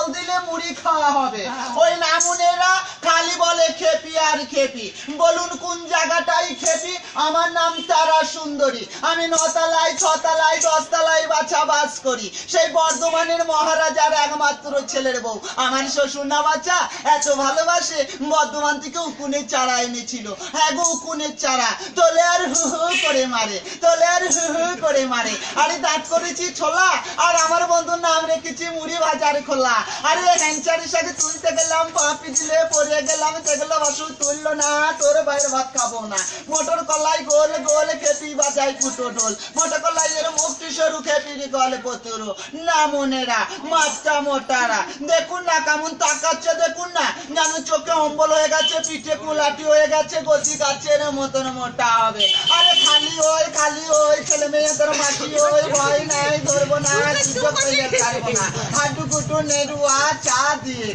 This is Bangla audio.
জল দিলে মুড়ি খাওয়া হবে। ওই নামুনেরা খালি বলে খেপি আর খেপি। বলুন কোন জায়গাটাই খেপি? আমার নাম তারা সুন্দরী। আমি 9 তলায় 6 তলায় 10 তলায় বাছা বাস করি। সেই বর্ধমানের মহারাজার একমাত্র ছেলের বউ। আমার শ্বশুর না বাচ্চা এত ভালোবাসে, বর্ধমান থেকে উকুনের চারা এনেছিল। হ্যাঁ গো, উকুনের চারা। তোলে আর হু হু করে মারে, তোলে আর হু হু করে মারে। আরে দাঁত করেছি ছোলা, আর আমার বন্ধুর নাম রেখেছি মুড়ি ভাজার খোলা। আরে হ্যাংচারের সাথে তুলতে গেলাম, পাপি দিলে পড়ে গেলাম, সেগুলো বাসু তুললো না, তোর বাইরে ভাত খাবো না। মোটর কলাই গোল গোল খেপি বাজাই কুটো ঢোল। মোটর কলাই এর মুক্তি সরু খেপির গলে পতুরো। নামুনেরা মাত্রা মোটারা দেখুন না কেমন তাকাচ্ছে, দেখুন না যেন চোখে অম্বল হয়ে গেছে, পিঠে কুলাটি হয়ে গেছে, গতি গাছের মতন মোটা হবে। আরে খালি ওই ছেলে মেয়েদের মাটি ওই, ভয় নাই ধরবো না, সুযোগ পেলে ছাড়বো না। হাডু কুটু নেড়ুয়া চা দিয়ে